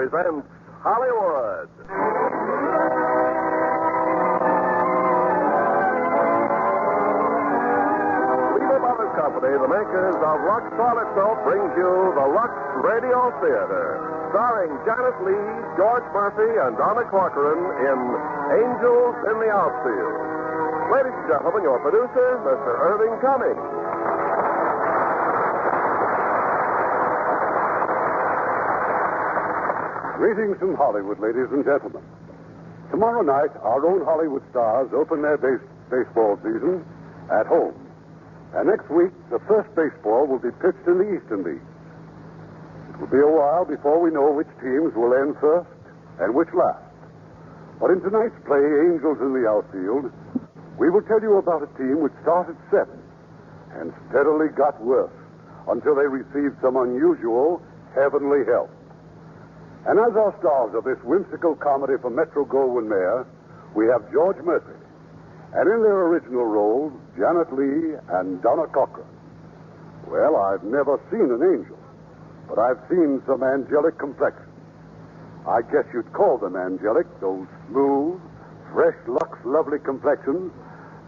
presents Hollywood. Company, the makers of Lux Toilet Soap, brings you the Lux Radio Theater, starring Janet Leigh, George Murphy, and Donna Corcoran in Angels in the Outfield. Ladies and gentlemen, your producer, Mr. Irving Cummings. Greetings from Hollywood, ladies and gentlemen. Tomorrow night, our own Hollywood stars open their baseball season at home. And next week, the first baseball will be pitched in the Eastern League. It will be a while before we know which teams will end first and which last. But in tonight's play, Angels in the Outfield, we will tell you about a team which started 7 and steadily got worse until they received some unusual heavenly help. And as our stars of this whimsical comedy for Metro-Goldwyn-Mayer, we have George Murphy. And in their original roles, Janet Leigh and Donna Corcoran. Well, I've never seen an angel, but I've seen some angelic complexions. I guess you'd call them angelic, those smooth, fresh, Lux, lovely complexions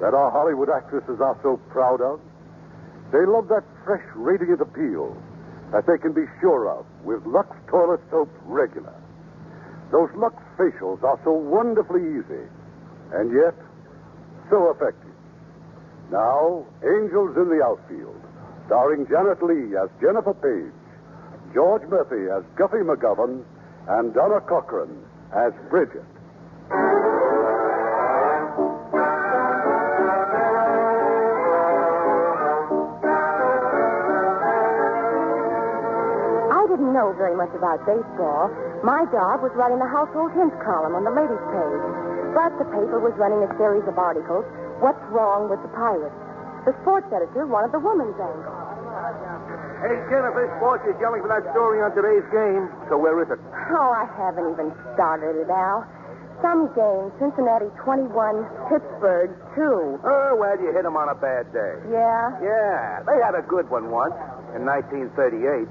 that our Hollywood actresses are so proud of. They love that fresh, radiant appeal that they can be sure of with Lux Toilet Soap regular. Those Lux facials are so wonderfully easy, and yet so effective. Now, Angels in the Outfield, starring Janet Leigh as Jennifer Paige, George Murphy as Guffy McGovern, and Donna Corcoran as Bridget. I didn't know very much about baseball. My job was writing the household hints column on the ladies' page. But the paper was running a series of articles, What's Wrong with the Pirates? The sports editor wanted the women's angle. Hey, Jennifer, sports is yelling for that story on today's game. So where is it? Oh, I haven't even started it, Al. Some game, Cincinnati 21, Pittsburgh 2. Oh, well, you hit them on a bad day. Yeah? Yeah, they had a good one once in 1938.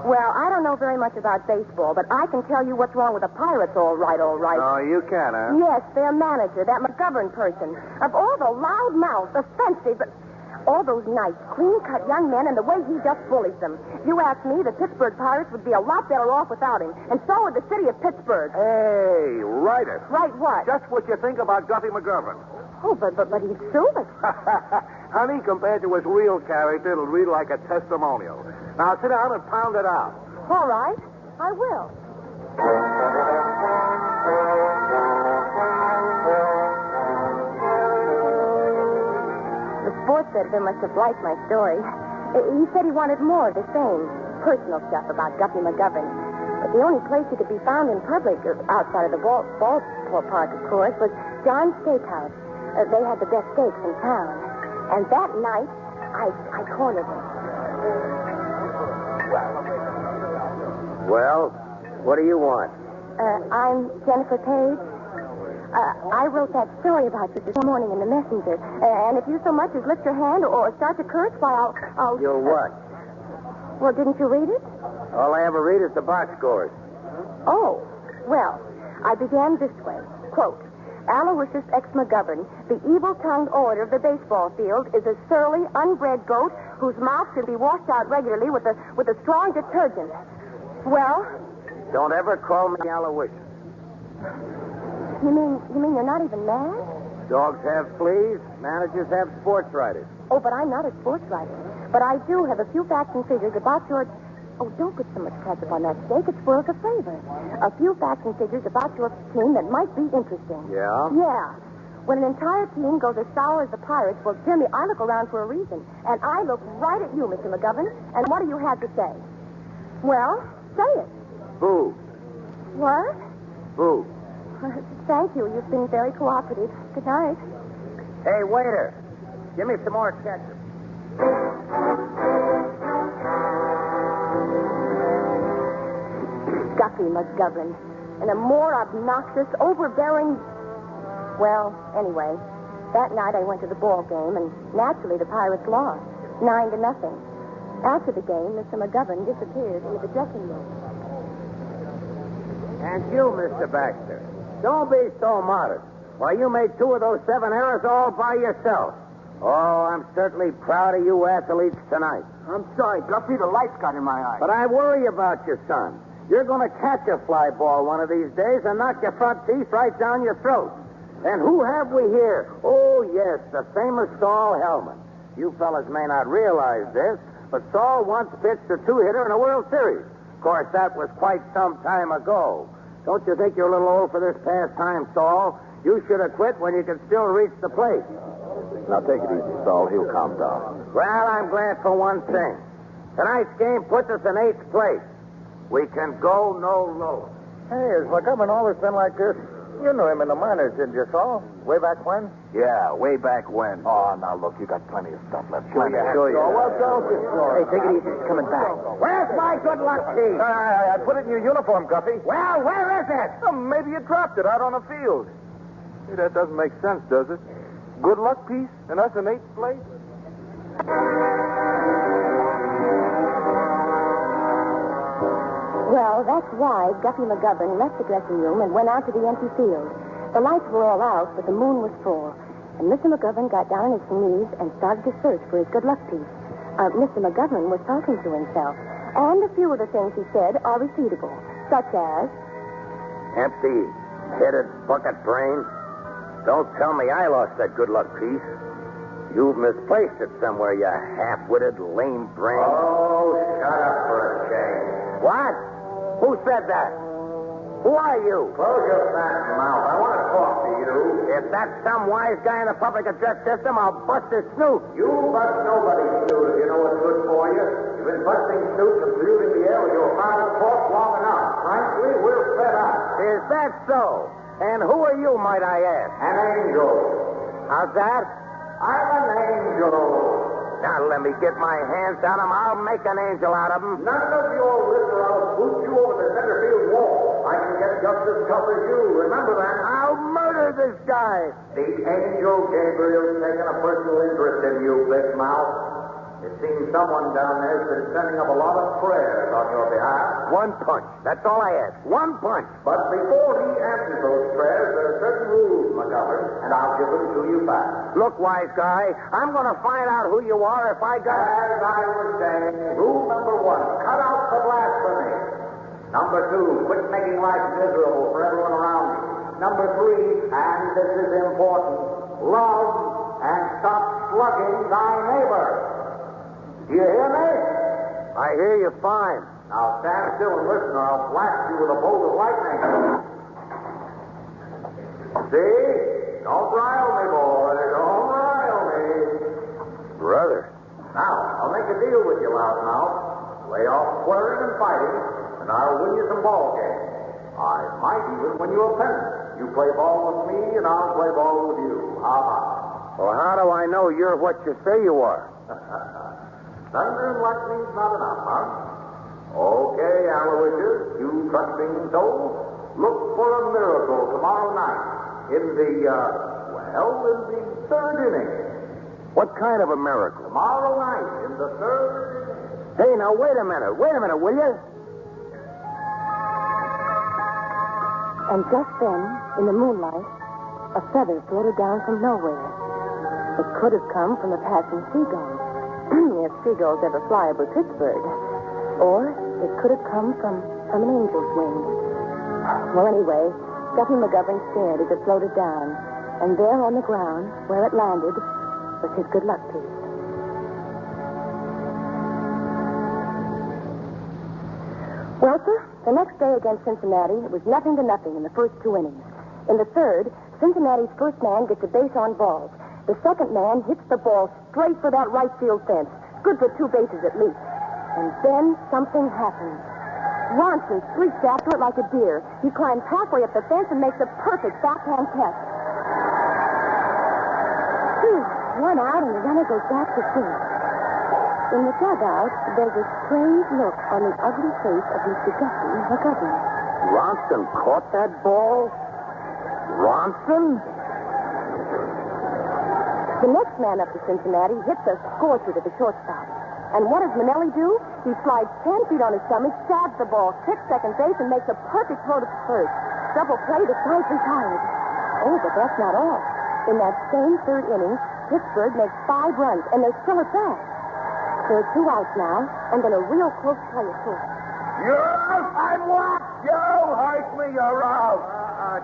Well, I don't know very much about baseball, but I can tell you what's wrong with the Pirates, all right. Oh, you can, huh? Yes, their manager, that McGovern person. Of all the loud-mouthed, offensive, all those nice, clean-cut young men and the way he just bullies them. You ask me, the Pittsburgh Pirates would be a lot better off without him, and so would the city of Pittsburgh. Hey, write it. Write what? Just what you think about Guffy McGovern. Oh, but he's suing us. Honey, compared to his real character, it'll read like a testimonial. Now, sit down and pound it out. All right, I will. The sports editor must have liked my story. He said he wanted more of the same personal stuff about Guffy McGovern. But the only place he could be found in public, outside of the ballpark, of course, was John's Steakhouse. They had the best steaks in town. And that night, I cornered him. Well, what do you want? I'm Jennifer Paige. I wrote that story about you this morning in the Messenger. And if you so much as lift your hand or start to curse, why, I'll... You're what? Well, didn't you read it? All I ever read is the box scores. Oh, well, I began this way. Quote, Aloysius X. McGovern, the evil-tongued orator of the baseball field, is a surly, unbred goat whose mouth should be washed out regularly with a strong detergent. Well? Don't ever call me Aloysius. You mean you're not even mad? Dogs have fleas, managers have sports writers. Oh, but I'm not a sports writer. But I do have a few facts and figures about your... Oh, don't put so much ketchup on that steak. It spoils the flavor. A few facts and figures about your team that might be interesting. Yeah? Yeah. When an entire team goes as sour as the Pirates, well, Jimmy, I look around for a reason. And I look right at you, Mr. McGovern. And what do you have to say? Well, say it. Boo. What? Boo. Thank you. You've been very cooperative. Good night. Hey, waiter. Give me some more ketchup. Guffy McGovern. And a more obnoxious, overbearing... Well, anyway, that night I went to the ball game, and naturally the Pirates lost, 9-0. After the game, Mr. McGovern disappeared into the dressing room. And you, Mr. Baxter, don't be so modest. Why, you made 2 of those 7 errors all by yourself. Oh, I'm certainly proud of you athletes tonight. I'm sorry, Guffy. The lights got in my eye. But I worry about your son. You're going to catch a fly ball one of these days and knock your front teeth right down your throat. And who have we here? Oh, yes, the famous Saul Hellman. You fellas may not realize this, but Saul once pitched a 2-hitter in a World Series. Of course, that was quite some time ago. Don't you think you're a little old for this pastime, Saul? You should have quit when you could still reach the plate. Now take it easy, Saul. He'll calm down. Well, I'm glad for one thing. Tonight's game puts us in 8th place. We can go no lower. Hey, has McGovern always been like this? You knew him in the minors, didn't you, Saul? Way back when? Yeah, way back when. Oh, now look, you got plenty of stuff left. Plenty. Sure you have. Well, don't you? Hey, take it easy. He's coming back. Where's my good luck piece? I put it in your uniform, Guffy. Well, where is it? Maybe you dropped it out on the field. Hey, that doesn't make sense, does it? Good luck piece and us in 8th place? Well, that's why Guffy McGovern left the dressing room and went out to the empty field. The lights were all out, but the moon was full. And Mr. McGovern got down on his knees and started to search for his good luck piece. Mr. McGovern was talking to himself. And a few of the things he said are repeatable, such as... Empty-headed bucket brain. Don't tell me I lost that good luck piece. You've misplaced it somewhere, you half-witted, lame brain. Oh, shut up for a change. What? Who said that? Who are you? Close your fat mouth. I want to talk to you. If that's some wise guy in the public address system, I'll bust his snoot. You bust nobody's snoot if you know what's good for you. You've been busting snoots and polluting the air with your foul talk long enough. Frankly, we're fed up. Is that so? And who are you, might I ask? An angel. How's that? I'm an angel. Now, let me get my hands on him. I'll make an angel out of him. None of your lips or I'll boot you over the center field wall. I can get just as tough as you. Remember that. I'll murder this guy. The angel Gabriel's taken a personal interest in you, Big Mouth. It seems someone down there's been sending up a lot of prayers on your behalf. One punch. That's all I ask. One punch. But before he answers those prayers, there are certain rules, McGovern, and I'll give them to you back. Look, wise guy, I'm going to find out who you are if I got... As I was saying, rule number 1, cut out the blasphemy. Number 2, quit making life miserable for everyone around you. Number 3, and this is important, love and stop slugging thy neighbor. Do you hear me? I hear you fine. Now stand still and listen, or I'll blast you with a bolt of lightning. See? Don't rile me, boy. Don't rile me. Brother. Now, I'll make a deal with you, loudmouth. Lay off swearing and fighting, and I'll win you some ball games. I might even win you a pennant. You play ball with me, and I'll play ball with you. How Well, how do I know you're what you say you are? Thunder and lightning's not enough, huh? Okay, Aloysius, you trusting soul, look for a miracle tomorrow night in the 3rd inning. What kind of a miracle? Tomorrow night in the 3rd inning. Hey, now, wait a minute, will you? And just then, in the moonlight, a feather floated down from nowhere. It could have come from a passing seagull, if seagulls ever fly over Pittsburgh. Or it could have come from an angel's wing. Well, anyway, Guffy McGovern stared as it floated down, and there on the ground, where it landed, was his good luck piece. Well, sir, the next day against Cincinnati, it was 0-0 in the first 2 innings. In the third, Cincinnati's first man gets a base on balls. The second man hits the ball straight for that right field fence. Good for 2 bases at least. And then something happens. Ronson streaks after it like a deer. He climbs halfway up the fence and makes a perfect backhand catch. Phew, 1 out and the runner goes back to third. In the dugout, there's a strange look on the ugly face of Mr. Guffy McGovern. Ronson caught that ball? Ronson? The next man up to Cincinnati hits a scorcher to the shortstop. And what does Manelli do? He slides 10 feet on his stomach, stabs the ball, kicks second base, and makes a perfect throw to first. Double play, the side's retired. Oh, but that's not all. In that same third inning, Pittsburgh makes 5 runs, and they're still at that. There are 2 outs now, and then a real close play at first. Yes, I'm what? You hurt me, you're out.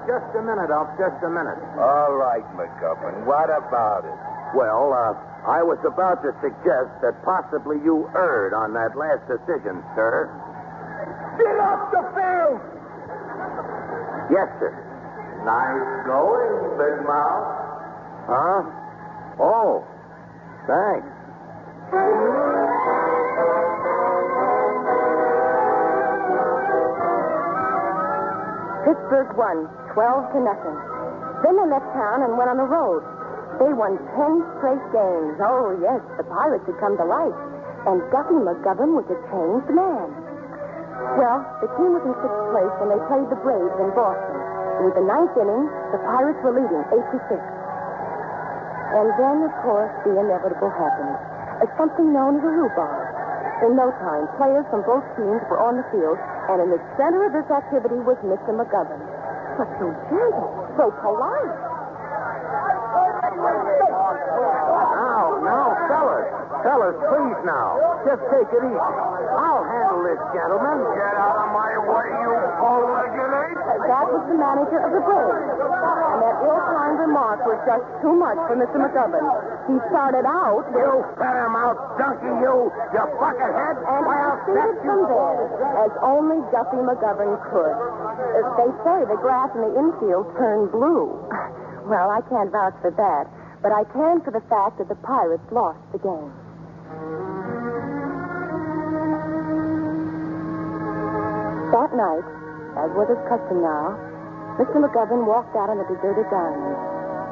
Just a minute, Alf, just a minute. All right, McGovern. What about it? Well, I was about to suggest that possibly you erred on that last decision, sir. Get off the field! Yes, sir. Nice going, big mouth. Huh? Oh, thanks. Pittsburgh won 12-0. Then they left town and went on the road. They won 10 straight games. Oh, yes, the Pirates had come to life. And Guffy McGovern was a changed man. Well, the team was in 6th place when they played the Braves in Boston. And with the 9th inning, the Pirates were leading 8-6. And then, of course, the inevitable happened. Something known as a rhubarb. In no time, players from both teams were on the field, and in the center of this activity was Mr. McGovern. But so gentle, so polite. Now, fellas, please now. Just take it easy. I'll handle this, gentlemen. Get out of my way, you bow-legged ape! That was the manager of the Braves. And that ill-timed remark was just too much for Mr. McGovern. He started out with... You fed him out, donkey, you buckethead. And proceeded from there, as only Guffy McGovern could. As they say, the grass in the infield turned blue. Well, I can't vouch for that, but I can for the fact that the Pirates lost the game. That night, as was his custom now, Mr. McGovern walked out on the deserted diamond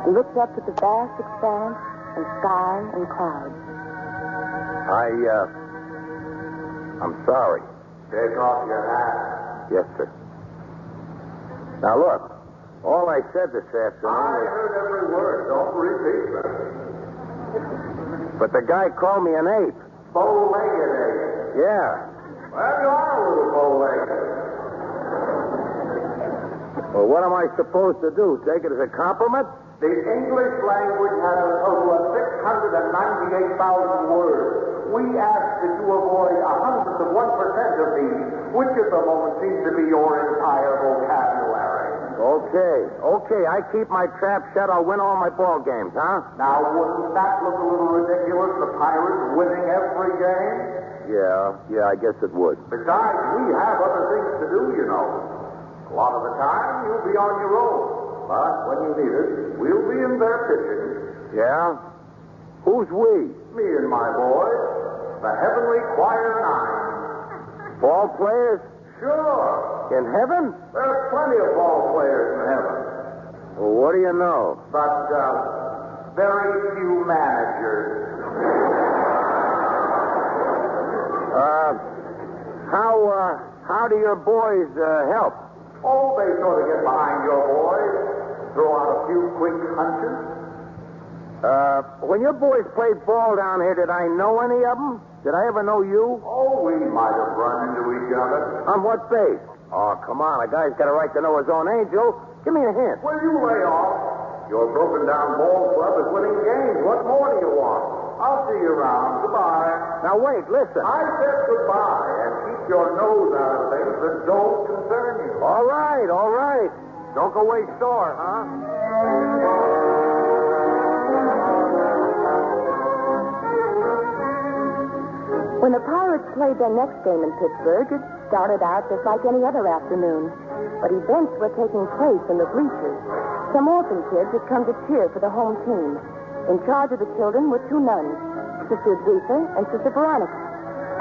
and looked up at the vast expanse and sky and clouds. I'm sorry. Take off your hat. Yes, sir. Now, look, all I said this afternoon I was... heard every word. Don't repeat that. But the guy called me an ape. Bow-legged ape. Yeah. Well, you are a little bow-legged. Well, what am I supposed to do? Take it as a compliment? The English language has a total of 698,000 words. We ask that you avoid 100th of 1% of these, which at the moment seems to be your entire vocabulary. Okay. I keep my trap shut. I'll win all my ball games, huh? Now, wouldn't that look a little ridiculous, the Pirates winning every game? Yeah, I guess it would. Besides, we have other things to do, you know. A lot of the time, you'll be on your own. But when you need us, we'll be in there pitching. Yeah? Who's we? Me and my boys, the Heavenly Choir 9. Ball players? Sure. In heaven? There's plenty of ball players in heaven. Well, what do you know? But very few managers. How do your boys help? Oh, they sort of get behind your boys, throw out a few quick hunches. When your boys played ball down here, did I know any of them? Did I ever know you? Oh, we might have run into each other. On what base? Oh, come on. A guy's got a right to know his own angel. Give me a hint. Will you lay off? Your broken-down ball club is winning games. What more do you want? I'll see you around. Goodbye. Now, wait, listen. I said goodbye, and keep your nose out of things that don't concern you. All right. Don't go away sore, huh? When the Pirates played their next game in Pittsburgh, it started out just like any other afternoon. But events were taking place in the bleachers. Some orphan kids had come to cheer for the home team. In charge of the children were 2 nuns, Sister Edwitha and Sister Veronica.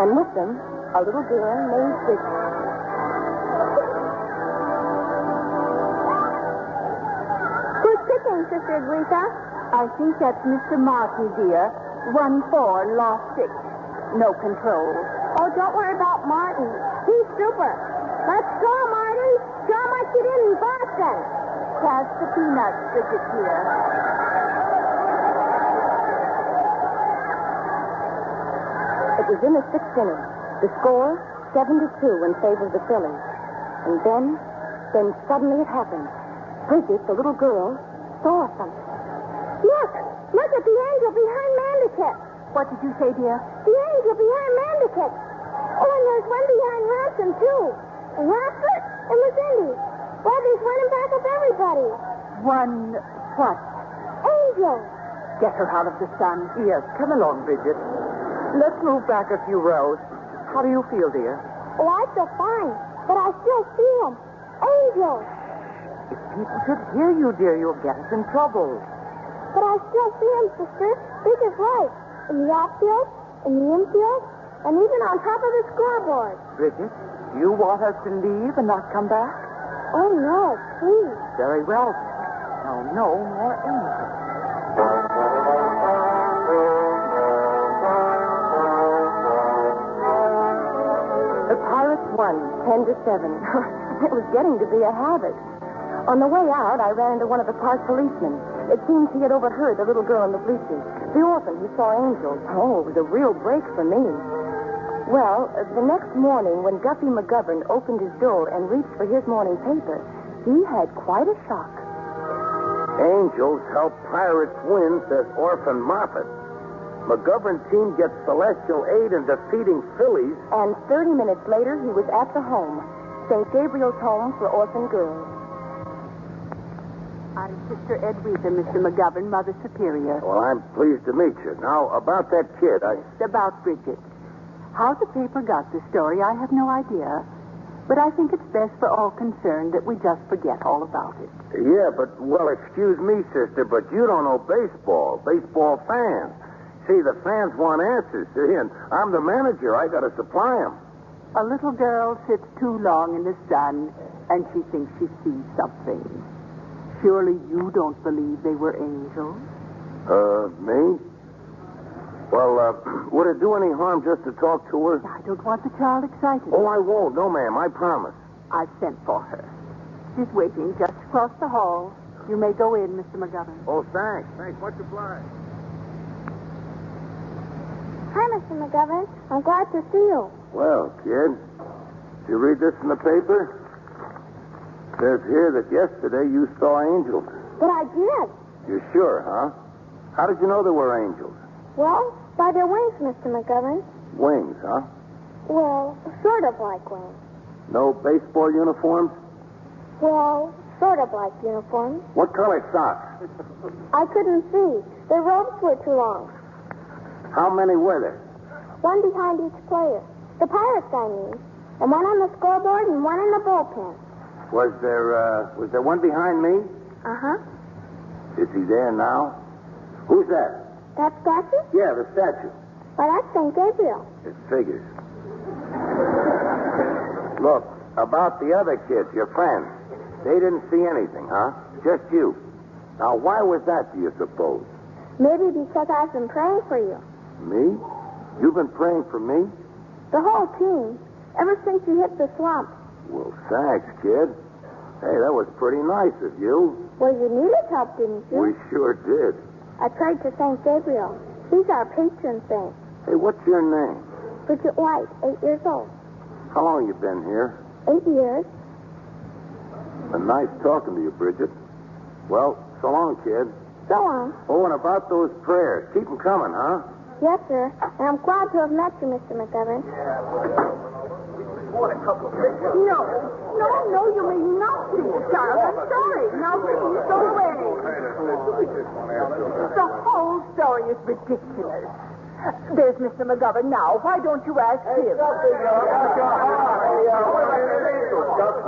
And with them, a little girl named Vicky. Who's picking, Sister Edwitha? I think that's Mr. Marty, dear. 1-4, lost 6. No control. Oh, don't worry about Martin. He's super. Let's go, Marty. Show how much you did in Boston. Pass the peanuts, Bridget, dear. It was in the sixth inning. The score, 7-2 in favor of the Phillies. And then suddenly it happened. Bridget, the little girl, saw something. Look at the angel behind Mandicott. What did you say, dear? The angel behind Mandicott. Oh, and there's one behind Ransom, too. And Rockford and Lucindy. Why, there's one in back of everybody. One what? Angel. Get her out of the sun. Yes, come along, Bridget. Let's move back a few rows. How do you feel, dear? Oh, I feel fine, but I still see him. Angel. If people should hear you, dear, you'll get us in trouble. But I still see him, sister, big as life. In the outfield, in the infield, and even on top of the scoreboard. Bridget, do you want us to leave and not come back? Oh, no, please. Very well. Now, no more angels. The Pirates won 10-7. It was getting to be a habit. On the way out, I ran into one of the park policemen. It seems he had overheard the little girl in the bleachers. The orphan who saw angels. Oh, it was a real break for me. Well, the next morning, when Guffy McGovern opened his door and reached for his morning paper, he had quite a shock. Angels help Pirates win, says Orphan Moffat. McGovern team gets celestial aid in defeating Phillies. And 30 minutes later, he was at the home, St. Gabriel's Home for Orphan Girls. I'm Sister Edwitha, Mr. McGovern, Mother Superior. Well, I'm pleased to meet you. Now, about that kid, It's about Bridget. How the paper got the story, I have no idea. But I think it's best for all concerned that we just forget all about it. Yeah, but, well, excuse me, sister, but you don't know baseball. Baseball fans. See, the fans want answers, see, and I'm the manager. I got to supply them. A little girl sits too long in the sun, and she thinks she sees something. Surely you don't believe they were angels? Me? Well, would it do any harm just to talk to her? I don't want the child excited. Oh, I won't. No, ma'am. I promise. I've sent for her. She's waiting just across the hall. You may go in, Mr. McGovern. Oh, thanks. Thanks. Much obliged. Hi, Mr. McGovern. I'm glad to see you. Well, kid, did you read this in the paper? It says here that yesterday you saw angels. But I did. You're sure, huh? How did you know there were angels? Well, by their wings, Mr. McGovern. Wings, huh? Well, sort of like wings. No baseball uniforms? Well, sort of like uniforms. What color socks? I couldn't see. Their robes were too long. How many were there? One behind each player. The Pirates, I mean. And one on the scoreboard and one in the bullpen. Was there one behind me? Uh-huh. Is he there now? Who's that? That statue? Yeah, the statue. Well, that's St. Gabriel. It figures. Look, about the other kids, your friends. They didn't see anything, huh? Just you. Now, why was that, do you suppose? Maybe because I've been praying for you. Me? You've been praying for me? The whole team. Ever since you hit the slump. Well, thanks, kid. Hey, that was pretty nice of you. Well, you needed help, didn't you? We sure did. I prayed to St. Gabriel. He's our patron saint. Hey, what's your name? Bridget White, 8 years old. How long you been here? 8 years. Been nice talking to you, Bridget. Well, so long, kid. So long. Oh, and about those prayers. Keep them coming, huh? Yes, sir. And I'm glad to have met you, Mr. McGovern. No, you may not do it, Charles. I'm sorry. Now, please go away. The whole story is ridiculous. There's Mr. McGovern now. Why don't you ask him?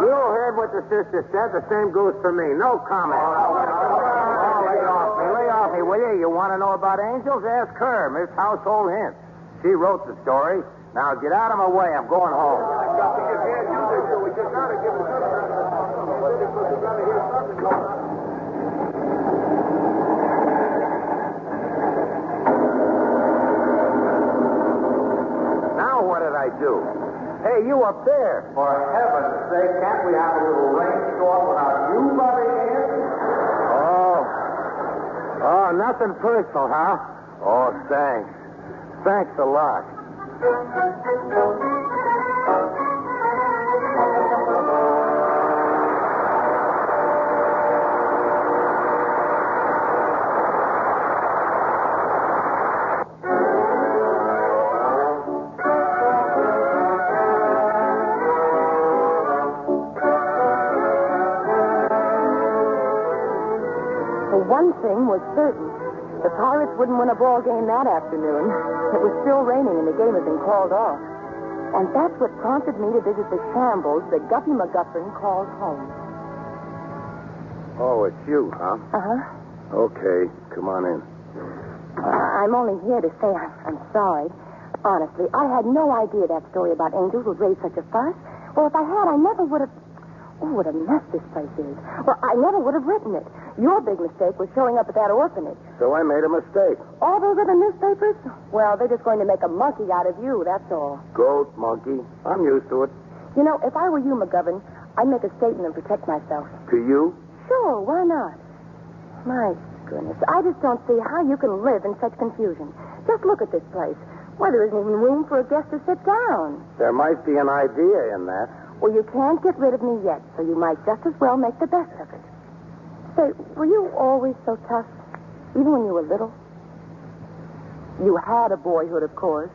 You heard what the sister said. The same goes for me. No comment. Lay off me, will you? You want to know about angels? Ask her, Miss Household Hint. She wrote the story. Now get out of my way. I'm going home. Now what did I do? Hey, you up there. For heaven's sake, can't we have a little rainstorm without you butting in? Oh, nothing personal, huh? Oh, thanks. Thanks a lot. One thing was certain. The Pirates wouldn't win a ball game that afternoon. It was still raining and the game had been called off. And that's what prompted me to visit the shambles that Guffy McGovern called home. Oh, it's you, huh? Uh-huh. Okay, come on in. I'm only here to say I'm sorry. Honestly, I had no idea that story about angels would raise such a fuss. Well, if I had, I never would have... Oh, what a mess this place is. Well, I never would have written it. Your big mistake was showing up at that orphanage. So I made a mistake. All those other newspapers? Well, they're just going to make a monkey out of you, that's all. Goat, monkey. I'm used to it. You know, if I were you, McGovern, I'd make a statement and protect myself. To you? Sure, why not? My goodness, I just don't see how you can live in such confusion. Just look at this place. Why, there isn't even room for a guest to sit down. There might be an idea in that. Well, you can't get rid of me yet, so you might just as well make the best of it. Say, were you always so tough, even when you were little? You had a boyhood, of course.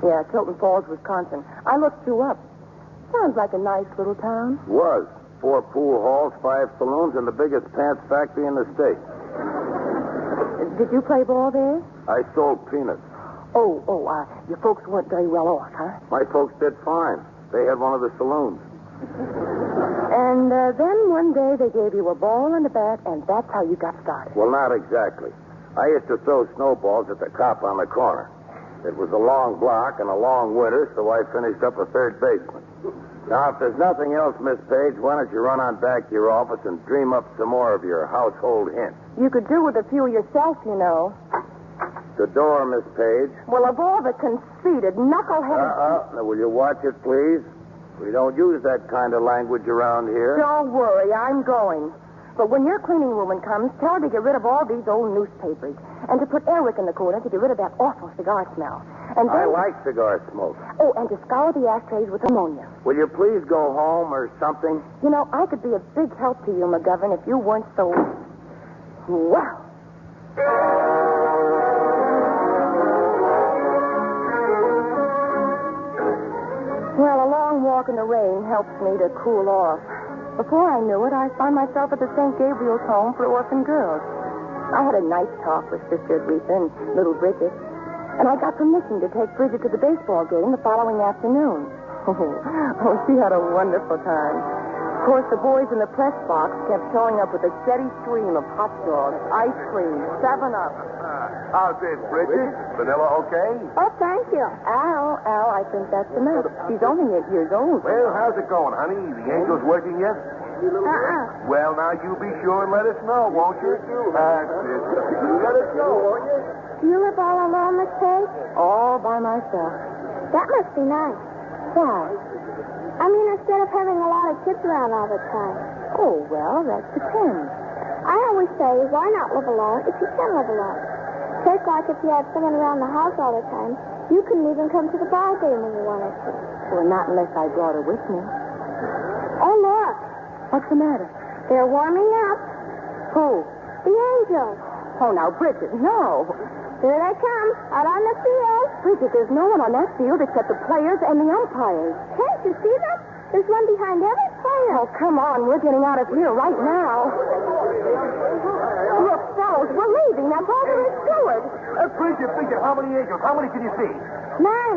Yeah, Tilton Falls, Wisconsin. I looked you up. Sounds like a nice little town. Was. 4 pool halls, 5 saloons, and the biggest pants factory in the state. Did you play ball there? I sold peanuts. Your folks weren't very well off, huh? My folks did fine. They had one of the saloons. And then one day they gave you a ball and a bat, and that's how you got started. Well, not exactly. I used to throw snowballs at the cop on the corner. It was a long block and a long winter, so I finished up a third baseman. Now, if there's nothing else, Miss Paige, why don't you run on back to your office and dream up some more of your household hints? You could do with a few yourself, you know. The door, Miss Paige. Well, of all the conceited, knuckleheaded... Now, will you watch it, please? We don't use that kind of language around here. Don't worry, I'm going. But when your cleaning woman comes, tell her to get rid of all these old newspapers and to put Eric in the corner to get rid of that awful cigar smell. And then... I like cigar smoke. Oh, and to scour the ashtrays with ammonia. Will you please go home or something? You know, I could be a big help to you, McGovern, if you weren't so... Well... Well, a long walk in the rain helps me to cool off. Before I knew it, I found myself at the St. Gabriel's home for orphan girls. I had a nice talk with Sister Aretha and little Bridget, and I got permission to take Bridget to the baseball game the following afternoon. Oh, she had a wonderful time. Of course, the boys in the press box kept showing up with a steady stream of hot dogs, ice cream, 7-Up. How's this, Bridget? Vanilla okay? Oh, thank you. Al, I think that's enough. She's only 8 years old. Well, how's it going, honey? The angel's working yet? Well, now, you be sure and let us know, won't you? Let us know, won't you? Do you live all alone, Miss Paige? All by myself. That must be nice. Why? I mean, instead of having a lot of kids around all the time. Oh, well, that depends. I always say, why not live alone if you can live alone? Take like if you had someone around the house all the time, you couldn't even come to the ball game when you wanted to. Well, not unless I brought her with me. Oh, look. What's the matter? They're warming up. Who? The angels. Oh, now, Bridget, no. Here they come, out on the field. Bridget, there's no one on that field except the players and the umpires. Can't you see them? There's one behind every player. Oh, come on. We're getting out of here right now. Look, fellows, we're leaving. That's all there is to it. Bridget, how many angels? How many can you see? 9,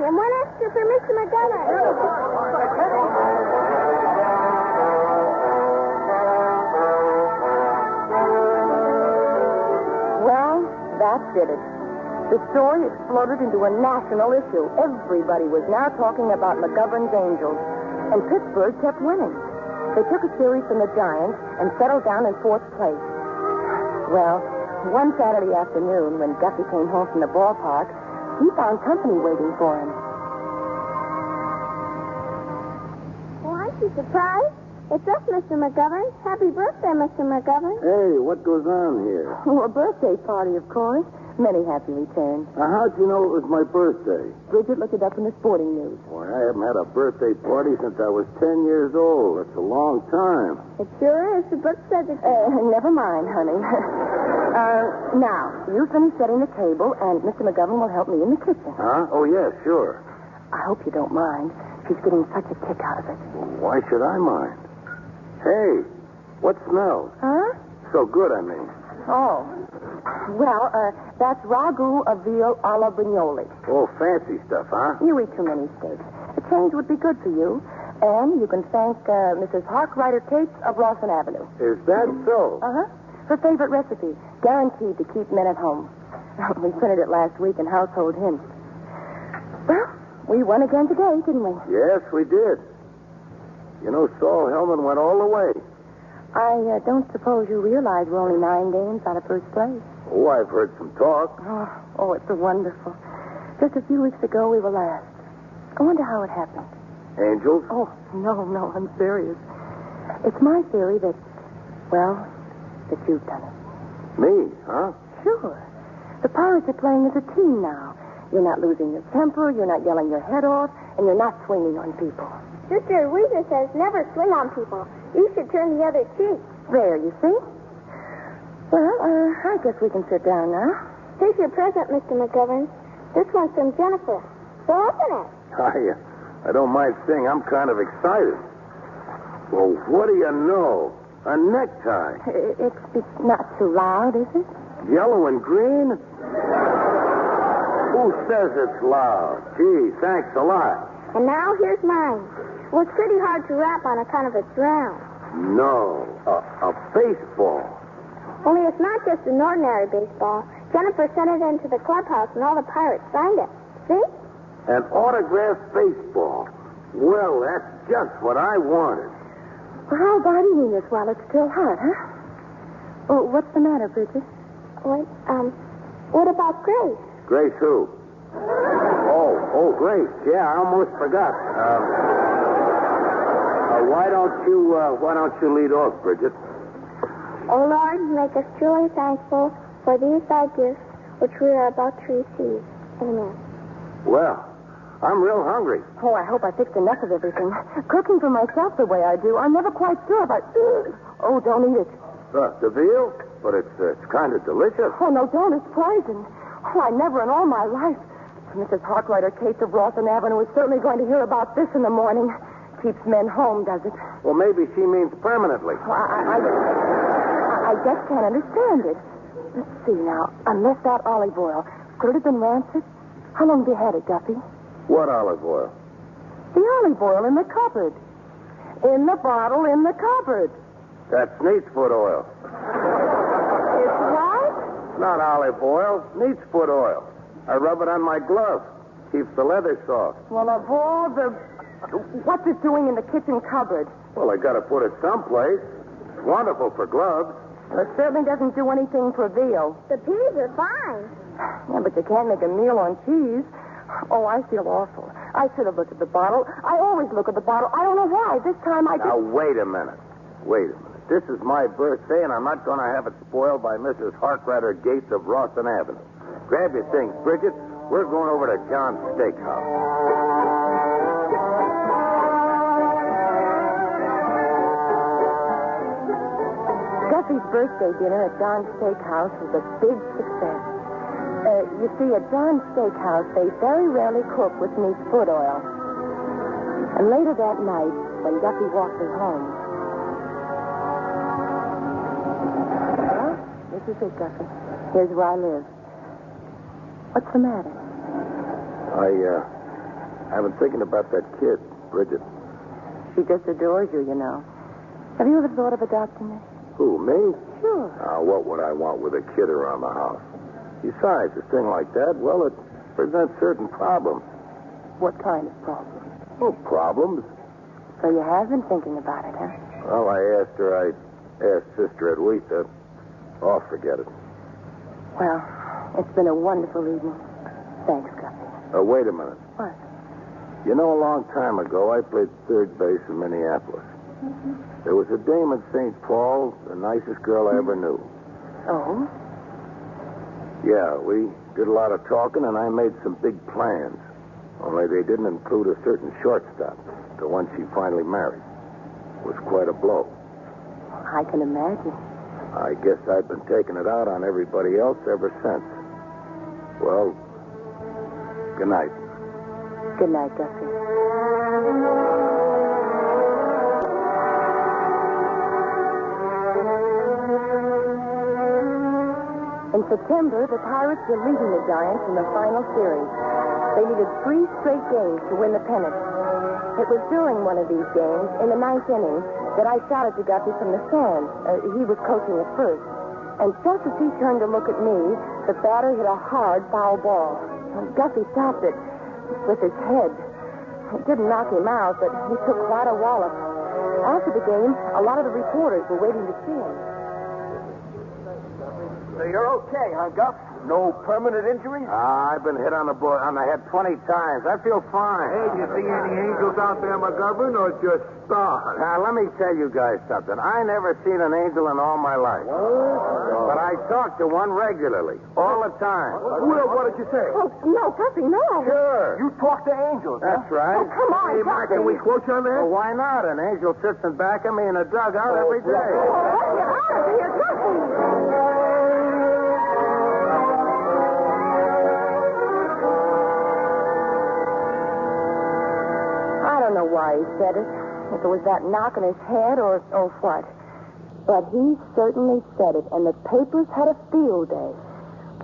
and 1 extra for Mr. McGovern. Well, that did it. The story exploded into a national issue. Everybody was now talking about McGovern's Angels. And Pittsburgh kept winning. They took a series from the Giants and settled down in 4th place. Well, one Saturday afternoon, when Guffy came home from the ballpark, he found company waiting for him. Well, aren't you surprised? It's us, Mr. McGovern. Happy birthday, Mr. McGovern. Hey, what goes on here? Oh, a birthday party, of course. Many happy returns. How'd you know it was my birthday? Bridget looked it up in the sporting news. Why, I haven't had a birthday party since I was 10 years old. That's a long time. It sure is. The book says it. Never mind, honey. Now, you finish setting the table, and Mr. McGovern will help me in the kitchen. Huh? Oh, yeah, sure. I hope you don't mind. She's getting such a kick out of it. Well, why should I mind? Hey, what smells? Huh? So good, I mean. Oh. Well, that's ragu of veal a la Brignoli. Oh, fancy stuff, huh? You eat too many steaks. A change would be good for you. And you can thank Mrs. Harkrider Cates of Rawson Avenue. Is that so? Uh-huh. Her favorite recipe, guaranteed to keep men at home. We printed it last week in Household Hints. Well, we won again today, didn't we? Yes, we did. You know, Saul Hellman went all the way. I don't suppose you realize we're only 9 games out of first place. Oh, I've heard some talk. Oh, it's wonderful. Just a few weeks ago, we were last. I wonder how it happened. Angels? Oh, no, I'm serious. It's my theory that you've done it. Me, huh? Sure. The Pirates are playing as a team now. You're not losing your temper, you're not yelling your head off, and you're not swinging on people. Sister Louisa says never swing on people. You should turn the other cheek. There, you see? Well, I guess we can sit down now. Here's your present, Mr. McGovern. This one's from Jennifer. So open it. I don't mind saying I'm kind of excited. Well, what do you know? A necktie. It's not too loud, is it? Yellow and green? Who says it's loud? Gee, thanks a lot. And now here's mine. Well, it's pretty hard to wrap on account of its round. No, a baseball. Only it's not just an ordinary baseball. Jennifer sent it into the clubhouse and all the Pirates signed it. See? An autographed baseball. Well, that's just what I wanted. Well, how about eating this while it's still hot, huh? Oh, what's the matter, Bridget? What about Grace? Grace who? Oh, Grace. Yeah, I almost forgot. Why don't you lead off, Bridget? O Lord, make us truly thankful for these thy gifts which we are about to receive. Amen. Well, I'm real hungry. Oh, I hope I fixed enough of everything. Cooking for myself the way I do, I'm never quite sure if I... Oh, don't eat it. The veal? But it's kind of delicious. Oh, no, don't. It's poison. Oh, I never in all my life. Mrs. Harkrider Cates of Rawson Avenue is certainly going to hear about this in the morning. Keeps men home, does it? Well, maybe she means permanently. Well, I just can't understand it. Let's see now. Unless that olive oil. Could it have been rancid? How long have you had it, Guffy? What olive oil? The olive oil in the cupboard. In the bottle in the cupboard. That's neat's foot oil. It's what? Not olive oil. Neat's foot oil. I rub it on my glove. Keeps the leather soft. Well, of all the... What's it doing in the kitchen cupboard? Well, I got to put it someplace. It's wonderful for gloves. Well, it certainly doesn't do anything for veal. The peas are fine. Yeah, but you can't make a meal on cheese. Oh, I feel awful. I should have looked at the bottle. I always look at the bottle. I don't know why. This time I Now, wait a minute. This is my birthday, and I'm not going to have it spoiled by Mrs. Harkrider Gates of Rawson Avenue. Grab your things, Bridget. We're going over to John's Steakhouse. Guffy's birthday dinner at John's Steakhouse was a big success. You see, at John's Steakhouse, they very rarely cook with neat foot oil. And later that night, when Guffy walked me home... Well, this is it, Guffy. Here's where I live. What's the matter? I've been thinking about that kid, Bridget. She just adores you, you know. Have you ever thought of adopting her? Who, me? Sure. What would I want with a kid around the house? Besides, a thing like that, well, it presents certain problems. What kind of problems? Oh, problems? So you have been thinking about it, huh? Well, I asked her. I asked Sister Edwitha. Oh, forget it. Well, it's been a wonderful evening. Thanks, Guffy. Wait a minute. What? You know, a long time ago, I played third base in Minneapolis. Mm-hmm. There was a dame in St. Paul, the nicest girl I ever knew. Oh? Yeah, we did a lot of talking, and I made some big plans. Only they didn't include a certain shortstop, the one she finally married. It was quite a blow. I can imagine. I guess I've been taking it out on everybody else ever since. Well, good night. Good night, Guffy. In September, the Pirates were leading the Giants in the final series. They needed 3 straight games to win the pennant. It was during one of these games, in the 9th inning, that I shouted to Guffy from the stands. He was coaching at first. And just as he turned to look at me, the batter hit a hard foul ball. Guffy stopped it with his head. It didn't knock him out, but he took quite a wallop. After the game, a lot of the reporters were waiting to see him. So you're okay, huh, Guff? No permanent injuries? I've been hit on the head 20 times. I feel fine. Hey, you see any angels out there, McGovern, or just stars? Now, let me tell you guys something. I never seen an angel in all my life. But I talk to one regularly, all the time. Well, what did you say? Oh, no, Guffy, no. Sure. You talk to angels, That's right. Oh, come on, Hey, Mark, Guffy. can we quote you on that? Well, why not? An angel sits in back of me in a dugout every day. Oh, let's get out of here, Guffy. I don't know why he said it, if it was that knock on his head or what. But he certainly said it, and the papers had a field day.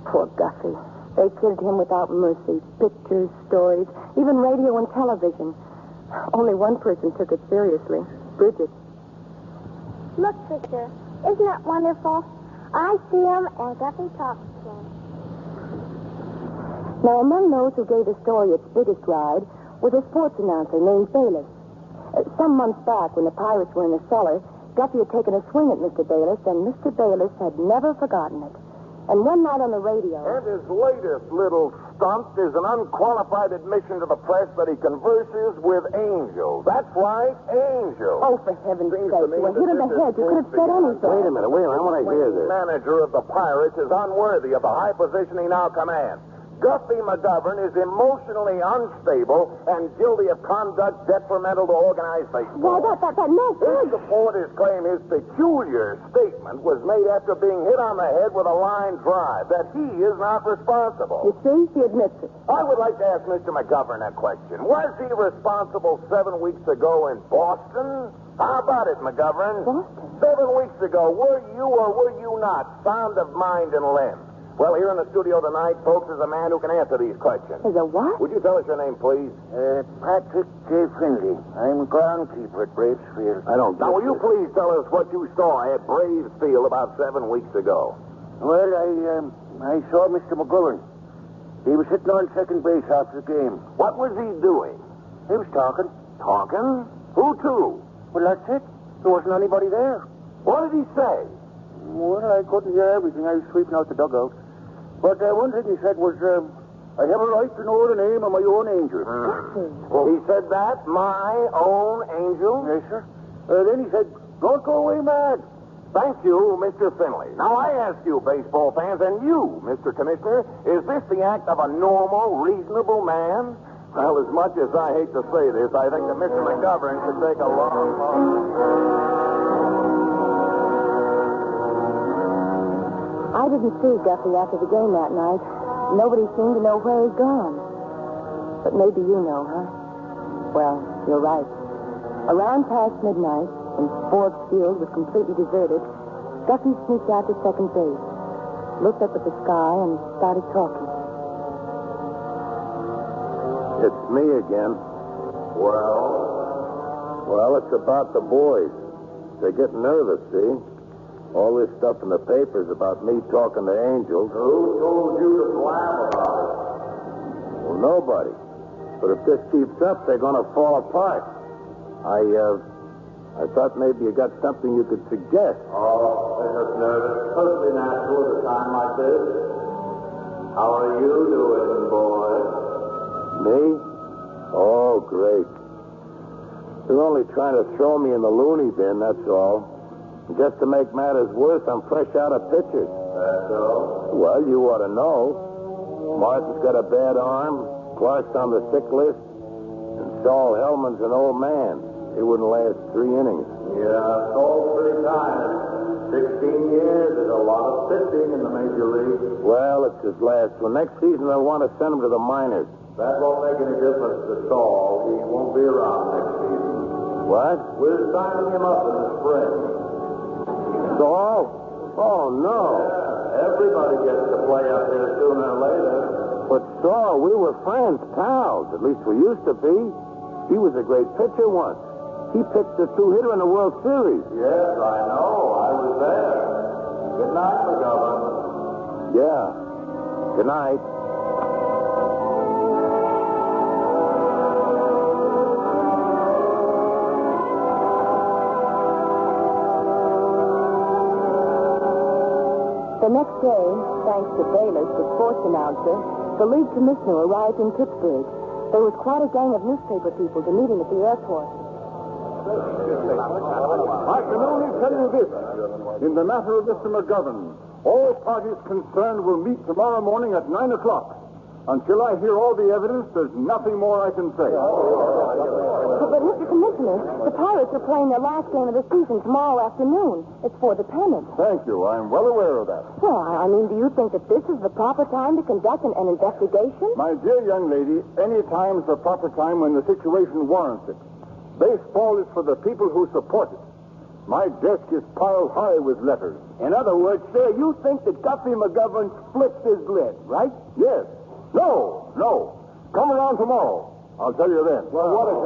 Poor Guffy. They kidded him without mercy. Pictures, stories, even radio and television. Only one person took it seriously, Bridget. Look, sister, isn't that wonderful? I see him and Guffy talks to him. Now, among those who gave the story its biggest ride was a sports announcer named Bayless. Some months back, when the Pirates were in the cellar, Guffy had taken a swing at Mr. Bayless, and Mr. Bayless had never forgotten it. And one night on the radio... And his latest little stunt is an unqualified admission to the press that he converses with angels. That's right, angels. Oh, for heaven's sake, you were hit in the head. You could have said anything. Wait a minute. I want to hear this. The manager of the Pirates is unworthy of the high position he now commands. Guffy McGovern is emotionally unstable and guilty of conduct detrimental to organized baseball. Why, no His good. supporters claim his peculiar statement was made after being hit on the head with a line drive, that he is not responsible. You see, he admits it. I would like to ask Mr. McGovern a question. Was he responsible 7 weeks ago in Boston? How about it, McGovern? Boston? 7 weeks ago, were you or were you not sound of mind and limb? Well, here in the studio tonight, folks, is a man who can answer these questions. Is a what? Would you tell us your name, please? Patrick J. Finley. I'm groundkeeper at Braves Field. I don't. Now, will you please tell us what you saw at Braves Field about 7 weeks ago? Well, I saw Mr. McGovern. He was sitting on second base after the game. What was he doing? He was talking. Talking? Who to? Well, that's it. There wasn't anybody there. What did he say? Well, I couldn't hear everything. I was sweeping out the dugout. But one thing he said was, I have a right to know the name of my own angel. Well, he said that? My own angel? Yes, sir. Then he said, don't go away mad. Thank you, Mr. Finley. Now, I ask you, baseball fans, and you, Mr. Commissioner, is this the act of a normal, reasonable man? Well, as much as I hate to say this, I think that Mr. McGovern should take a long... I didn't see Guffy after the game that night. Nobody seemed to know where he'd gone. But maybe you know, huh? Well, you're right. Around past midnight, when Forbes Field was completely deserted, Guffy sneaked out to second base, looked up at the sky, and started talking. It's me again. Well, it's about the boys. They get nervous, see? All this stuff in the papers about me talking to angels. Who told you to blab about it? Well, nobody. But if this keeps up, they're going to fall apart. I thought maybe you got something you could suggest. Oh, they're just nervous. Perfectly natural at a time like this. How are you doing, boy? Me? Oh, great. They're only trying to throw me in the loony bin, that's all. And just to make matters worse, I'm fresh out of pictures. That's all? Well, you ought to know. Martin's got a bad arm, Clark's on the sick list, and Saul Hellman's an old man. He wouldn't last 3 innings. Yeah, Saul's pretty tired. 16 years is a lot of pitching in the major leagues. Well, it's his last one. Next season, they'll want to send him to the minors. That won't make any difference to Saul. He won't be around next season. What? We're signing him up in the spring. Saul? Oh, no. Yeah, everybody gets to play up here sooner or later. But Saul, we were friends, pals. At least we used to be. He was a great pitcher once. He pitched a 2-hitter in the World Series. Yes, I know. I was there. Good night, McGovern. Yeah. Good night. The next day, thanks to Bayless, the sports announcer, the league commissioner arrived in Pittsburgh. There was quite a gang of newspaper people to meet him at the airport. I can only tell you this. In the matter of Mr. McGovern, all parties concerned will meet tomorrow morning at 9 o'clock. Until I hear all the evidence, there's nothing more I can say. But Mr. Commissioner, the Pirates are playing their last game of the season tomorrow afternoon. It's for the pennant. Thank you. I'm well aware of that. Well, I mean, do you think that this is the proper time to conduct an investigation? My dear young lady, any time's the proper time when the situation warrants it. Baseball is for the people who support it. My desk is piled high with letters. In other words, sir, you think that Guffy McGovern splits his lid, right? Yes. No. Come around tomorrow. I'll tell you then. Well, what is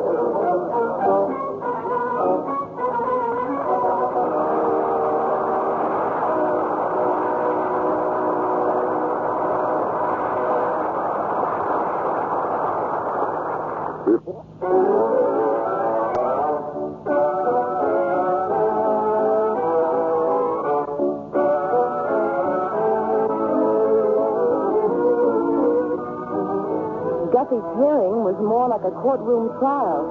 Guffy's hearing was more like a courtroom trial.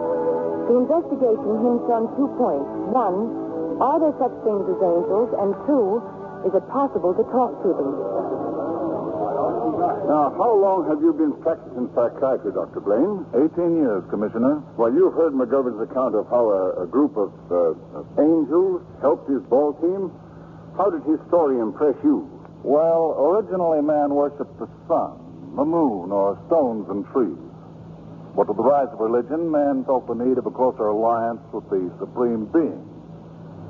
The investigation hinged on 2 points. 1, are there such things as angels? And 2, is it possible to talk to them? Now, how long have you been practicing psychiatry, Dr. Blaine? 18 years, Commissioner. Well, you've heard McGovern's account of how a group of angels helped his ball team. How did his story impress you? Well, originally man worshipped the sun, the moon, or stones and trees. But with the rise of religion, man felt the need of a closer alliance with the Supreme Being.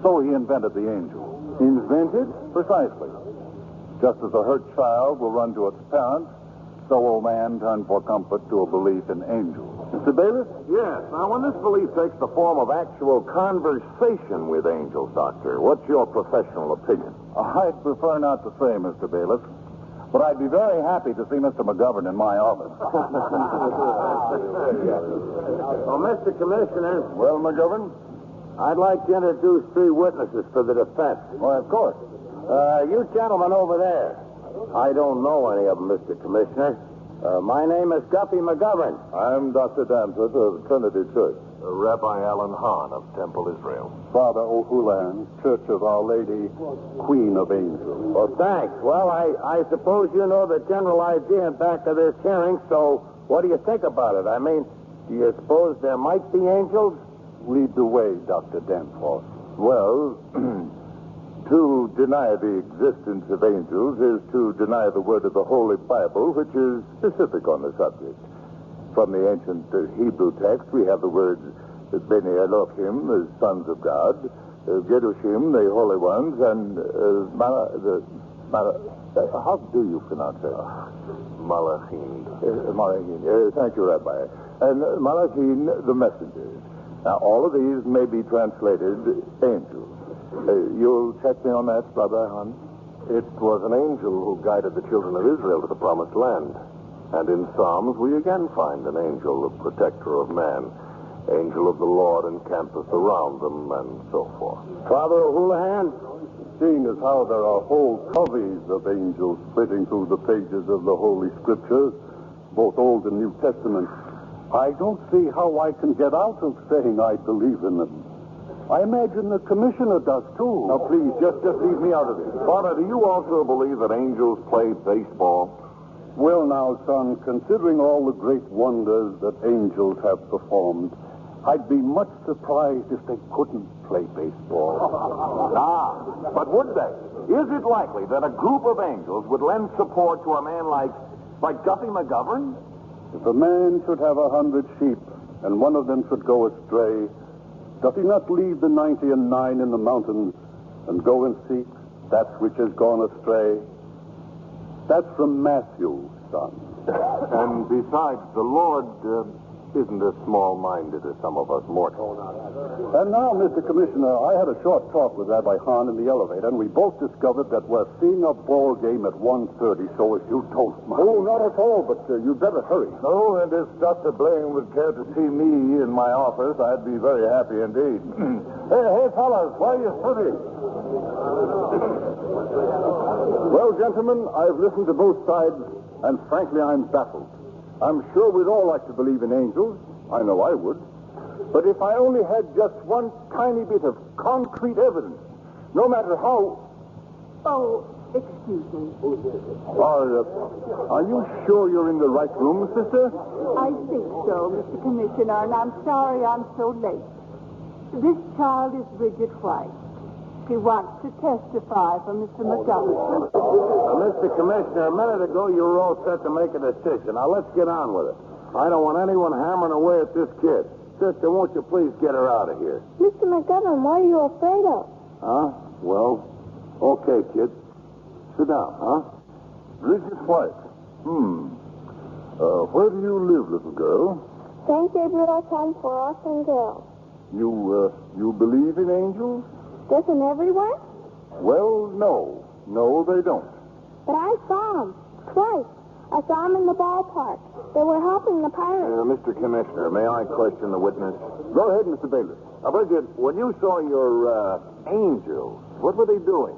So he invented the angel. Invented? Precisely. Just as a hurt child will run to its parents, so will man turn for comfort to a belief in angels. Mr. Bayless? Yes. Now, when this belief takes the form of actual conversation with angels, Doctor, what's your professional opinion? I'd prefer not to say, Mr. Bayless, but I'd be very happy to see Mr. McGovern in my office. Well, Mr. Commissioner, Well, McGovern? I'd like to introduce 3 witnesses for the defense. Why, of course. You gentlemen over there. I don't know any of them, Mr. Commissioner. My name is Guffy McGovern. I'm Dr. Danforth of Trinity Church. Rabbi Alan Hahn of Temple Israel. Father O'Houlihan, Church of Our Lady, Queen of Angels. Well, thanks. Well, I suppose you know the general idea in back of this hearing, so what do you think about it? I mean, do you suppose there might be angels? Lead the way, Dr. Danforth. Well, to deny the existence of angels is to deny the word of the Holy Bible, which is specific on the subject. From the ancient Hebrew text, we have the words Bnei Elohim, the sons of God, Gedushim, the holy ones, and how do you pronounce that? Malachim. Malachim. Thank you, Rabbi. And Malachim, the messengers. Now, all of these may be translated angels. You'll check me on that, Brother Hahn? It was an angel who guided the children of Israel to the promised land. And in Psalms, we again find an angel, the protector of man. Angel of the Lord encampeth around them, and so forth. Father O'Houlihan? Seeing as how there are whole coveys of angels flitting through the pages of the Holy Scriptures, both Old and New Testament, I don't see how I can get out of saying I believe in them. I imagine the commissioner does, too. Now, please, just leave me out of this. Father, do you also believe that angels play baseball? Well, now, son, considering all the great wonders that angels have performed, I'd be much surprised if they couldn't play baseball. But would they? Is it likely that a group of angels would lend support to a man like Guffy McGovern? If a man should have 100 sheep, and one of them should go astray, does he not leave the 99 in the mountains and go and seek that which has gone astray? That's from Matthew, son. And besides, the Lord isn't as small-minded as some of us mortals. And now, Mr. Commissioner, I had a short talk with Rabbi Hahn in the elevator, and we both discovered that we're seeing a ball game at 1:30, so if you don't mind... Oh, not at all, but you'd better hurry. No, and if Dr. Blaine would care to see me in my office, I'd be very happy indeed. Hey, fellas, why are you sitting? Well, gentlemen, I've listened to both sides, and frankly, I'm baffled. I'm sure we'd all like to believe in angels. I know I would. But if I only had just one tiny bit of concrete evidence, no matter how... Oh, excuse me. Are you sure you're in the right room, sister? I think so, Mr. Commissioner, and I'm sorry I'm so late. This child is Bridget White. She wants to testify for Mr. McGovern. Mr. Commissioner, a minute ago you were all set to make a decision. Now let's get on with it. I don't want anyone hammering away at this kid. Sister, won't you please get her out of here? Mr. McGovern, what are you afraid of? Huh? Well, okay, kid. Sit down, huh? Bridget White. Where do you live, little girl? St. Gabriel's Home for Orphan Girls. You believe in angels? Doesn't everyone? Well, no. No, they don't. But I saw them. Twice. I saw them in the ballpark. They were helping the Pirates. Mr. Commissioner, may I question the witness? Go ahead, Mr. Bailiff. Now, Bridget, when you saw your angels, what were they doing?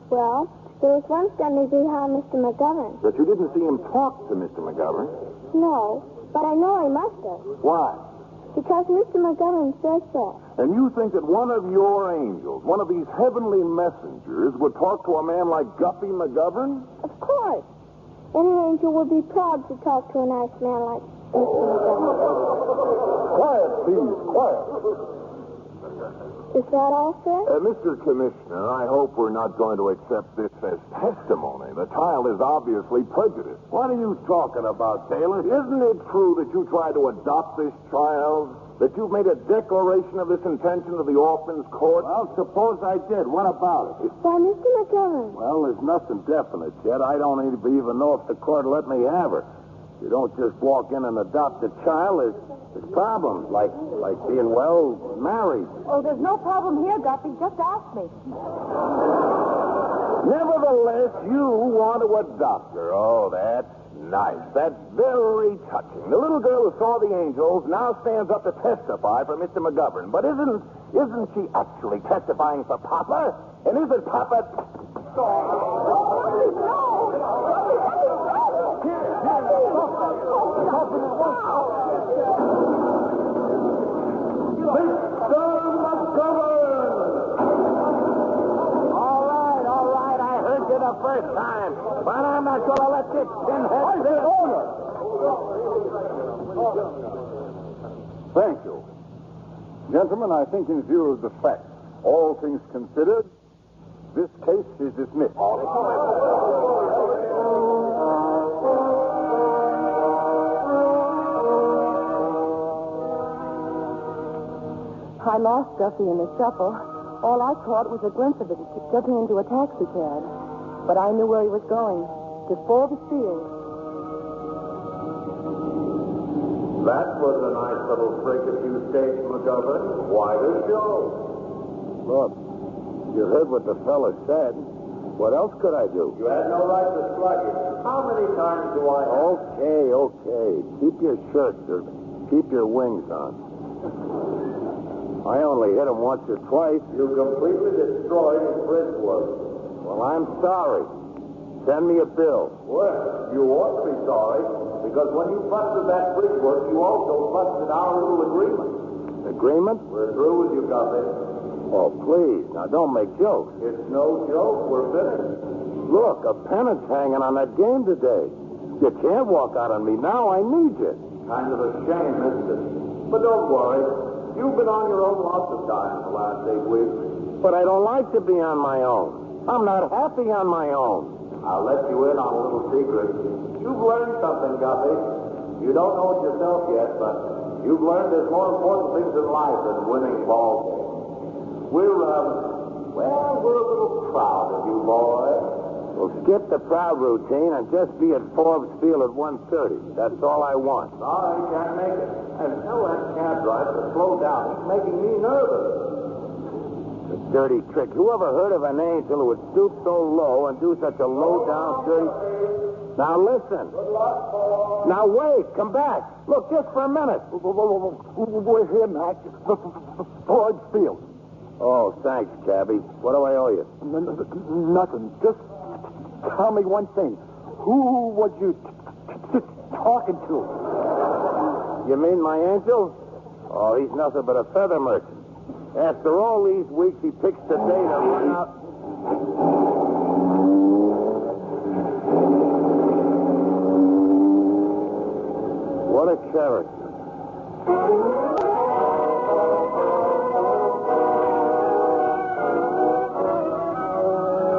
Well, there was one standing behind Mr. McGovern. But you didn't see him talk to Mr. McGovern. No, but I know he must have. Why? Because Mr. McGovern says so. And you think that one of your angels, one of these heavenly messengers, would talk to a man like Guffy McGovern? Of course. Any angel would be proud to talk to a nice man like Mr. McGovern. Quiet, please. Quiet. Is that all, sir? Mr. Commissioner, I hope we're not going to accept this as testimony. The child is obviously prejudiced. What are you talking about, Taylor? Isn't it true that you tried to adopt this child? That you've made a declaration of this intention to the orphans' court? Well, suppose I did. What about it? Why, Mr. McGovern. Well, there's nothing definite yet. I don't even know if the court will let me have her. You don't just walk in and adopt a child. There's problems, like being, well, married. Oh, there's no problem here, Guffy. Just ask me. Nevertheless, you want to adopt her. Oh, that's nice. That's very touching. The little girl who saw the angels now stands up to testify for Mr. McGovern. But isn't she actually testifying for Papa? And isn't Papa... The first time, but I'm not going to let this pinhead sit over. Thank you. Gentlemen, I think in view of the facts, all things considered, this case is dismissed. I lost Guffy in the shuffle. All I caught was a glimpse of it getting into a taxi cab. But I knew where he was going, to Forbes Field. That was a nice little trick if you staged, McGovern. Why the show? Look, you heard what the fella said. What else could I do? You had no right to slug him. How many times do I have... Okay. Keep your shirt, or keep your wings on. I only hit him once or twice. You completely destroyed his bridge work. Well, I'm sorry. Send me a bill. Well, you ought to be sorry, because when you busted that bridge work, you also busted our little agreement. Agreement? We're through with you, Guffy. Oh, please. Now, don't make jokes. It's no joke. We're finished. Look, a pennant's hanging on that game today. You can't walk out on me now. I need you. Kind of a shame, isn't it? But don't worry. You've been on your own lots of times the last 8 weeks. But I don't like to be on my own. I'm not happy on my own. I'll let you in on a little secret. You've learned something, Guffy. You don't know it yourself yet, but you've learned there's more important things in life than winning ball games. We're a little proud of you, boy. Well, skip the proud routine and just be at Forbes Field at 1:30. That's all I want. Sorry, can't make it. And tell that cab driver to slow down. He's making me nervous. A dirty trick. Who ever heard of an angel who would stoop so low and do such a low-down, dirty... Now, listen. Now, wait. Come back. Look, just for a minute. We're here, Mac. Forbes Field. Oh, thanks, cabby. What do I owe you? Nothing. Just tell me one thing. Who was you talking to? You mean my angel? Oh, he's nothing but a feather merchant. After all these weeks, he picks the day to run out. What a character.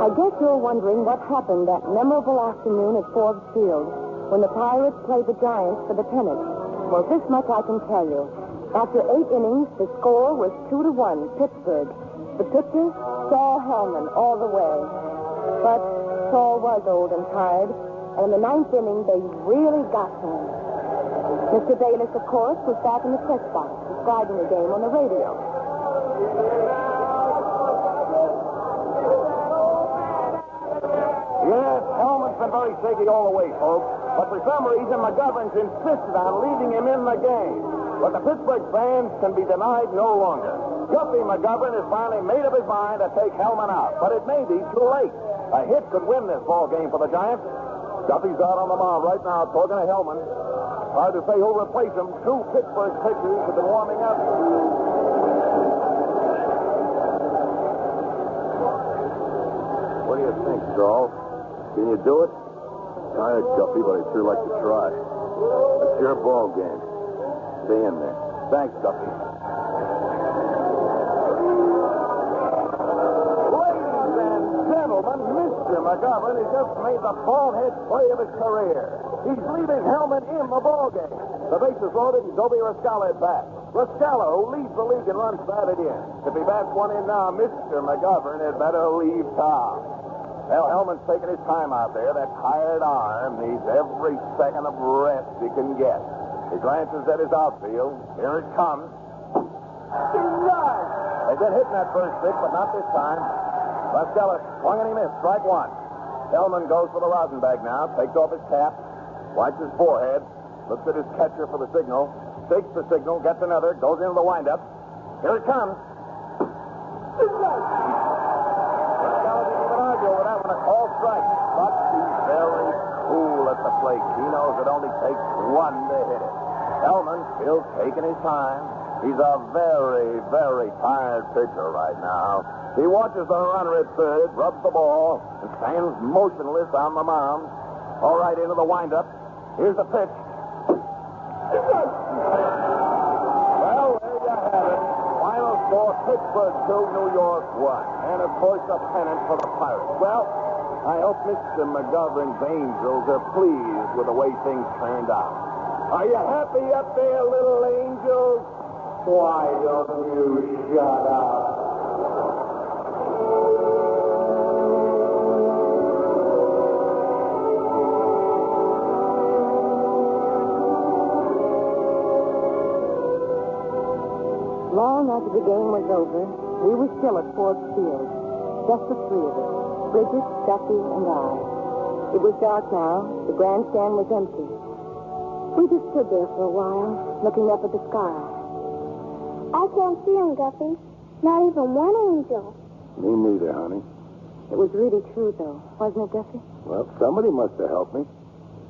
I guess you're wondering what happened that memorable afternoon at Forbes Field when the Pirates played the Giants for the pennant. Well, this much I can tell you. After 8 innings, the score was 2-1, Pittsburgh. The pitcher, Saul Hellman, all the way. But Saul was old and tired, and in the 9th inning, they really got to him. Mr. Bayless, of course, was back in the press box, describing the game on the radio. Yes, Hellman's been very shaky all the way, folks. But for some reason, McGovern's insisted on leaving him in the game. But the Pittsburgh fans can be denied no longer. Guffy McGovern has finally made up his mind to take Hellman out. But it may be too late. A hit could win this ball game for the Giants. Guffy's out on the mound right now, talking to Hellman. Hard to say who'll replace him. 2 Pittsburgh pitchers have been warming up. What do you think, Saul? Can you do it? Tired, Guffy, but I'd sure like to try. It's your ball game. Stay in there. Thanks, Guffy. Ladies and gentlemen, Mr. McGovern has just made the ball-head play of his career. He's leaving Hellman in the ball game. The bases loaded and Gobi Rascala at bat. Rascala, who leads the league in runs batted in. If he bats one in now, Mr. McGovern had better leave town. Well, Hellman's taking his time out there. That tired arm needs every second of rest he can get. He glances at his outfield. Here it comes. They've been hitting that first pitch, but not this time. Rascala swung and he missed. Strike one. Hellman goes for the rosin bag now. Takes off his cap. Wipes his forehead. Looks at his catcher for the signal. Takes the signal. Gets another. Goes into the windup. Here it comes. Rascala didn't even argue over that one. A call strike. But he's very cool at the plate. He knows it only takes one to hit it. Hellman still taking his time. He's a very, very tired pitcher right now. He watches the runner at third, rubs the ball, and stands motionless on the mound. All right, into the windup. Here's the pitch. Well, there you have it. Final score, Pittsburgh 2, New York 1. And, of course, a pennant for the Pirates. Well, I hope Mr. McGovern's Angels are pleased with the way things turned out. Are you happy up there, little angels? Why don't you shut up? Long after the game was over, we were still at Forbes Field. Just the 3 of us, Bridget, Guffy, and I. It was dark now. The grandstand was empty. We just stood there for a while, looking up at the sky. I can't see him, Guffy. Not even one angel. Me neither, honey. It was really true, though, wasn't it, Guffy? Well, somebody must have helped me.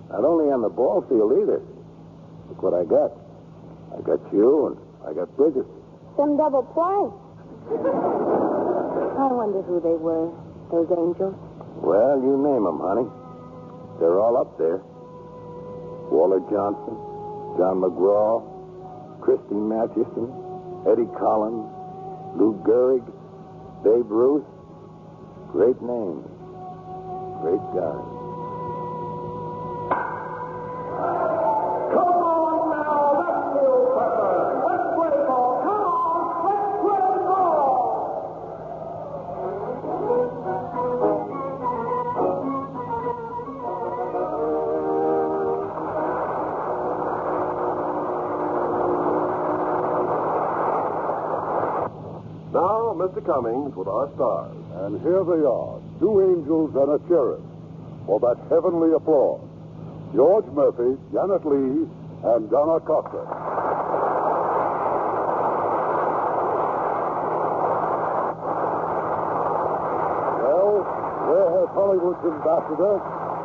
Not only on the ball field either. Look what I got. I got you and I got Bridget. Some double play. wonder who they were, those angels. Well, you name them, honey. They're all up there. Waller Johnson, John McGraw, Christy Mathewson, Eddie Collins, Lou Gehrig, Babe Ruth. Great names. Great guys. Come on now, let's go, Pepper. Let's play ball. Come on, let's play ball. Now, Mr. Cummings with our stars. And here they are, two angels and a cherub, for that heavenly applause. George Murphy, Janet Leigh, and Donna Costa. Well, where has Hollywood's ambassador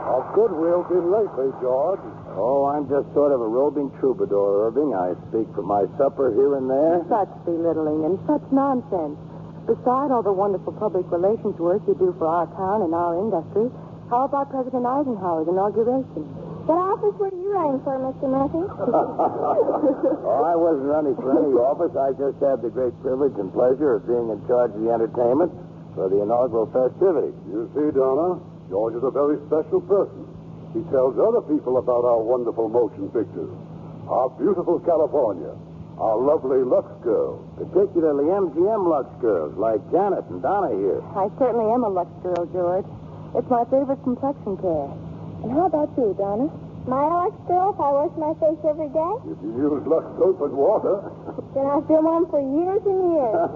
of goodwill been lately, George? Oh, I'm just sort of a roving troubadour, Irving. I speak for my supper here and there. Such belittling and such nonsense. Beside all the wonderful public relations work you do for our town and our industry, how about President Eisenhower's inauguration? What office were you running for, Mr. Murphy? Oh, I wasn't running for any office. I just had the great privilege and pleasure of being in charge of the entertainment for the inaugural festivities. You see, Donna, George is a very special person. He tells other people about our wonderful motion pictures, our beautiful California, our lovely Lux girls. Particularly MGM Lux girls, like Janet and Donna here. I certainly am a Lux girl, George. It's my favorite complexion care. And how about you, Donna? My Lux girl, if I wash my face every day, If you use Lux soap and water, then I'll film on for years and years.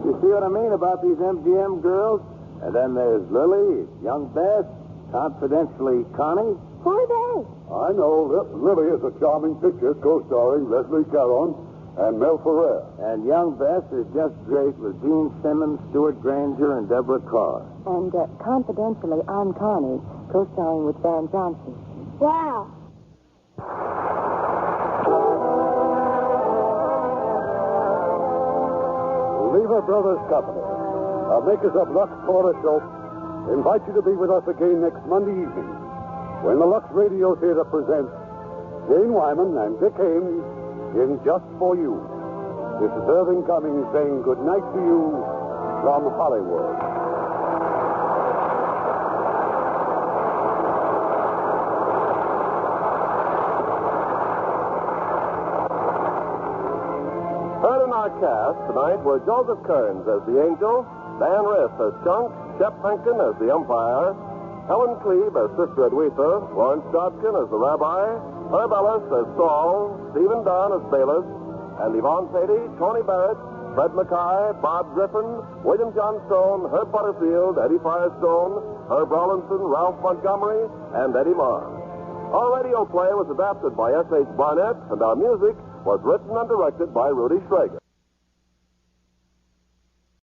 You see what I mean about these MGM girls? And then there's Lily, young Bess, confidentially Connie. Who are they? I know Lily is a charming picture co-starring Leslie Caron and Mel Ferrer. And young Bess is just great with Gene Simmons, Stuart Granger, and Deborah Carr. And confidentially, I'm Connie, co-starring with Van Johnson. Wow. Lever Brothers Company, makers of Lux Flora Soap, invite you to be with us again next Monday evening when the Lux Radio Theater presents Jane Wyman and Dick Haymes in Just For You. This is Irving Cummings saying good night to you from Hollywood. Heard in our cast tonight were Joseph Kearns as the angel, Dan Riss as Chunk, Shep Menken as the umpire, Helen Cleve as Sister Edwitha, Lawrence Dodkin as the rabbi, Herb Ellis as Saul, Stephen Dunn as Bailiff, and Yvonne Patey, Tony Barrett, Fred Mackay, Bob Griffin, William Johnstone, Herb Butterfield, Eddie Firestone, Herb Rawlinson, Ralph Montgomery, and Eddie Marr. Our radio play was adapted by S.H. Barnett, and our music was written and directed by Rudy Schrager.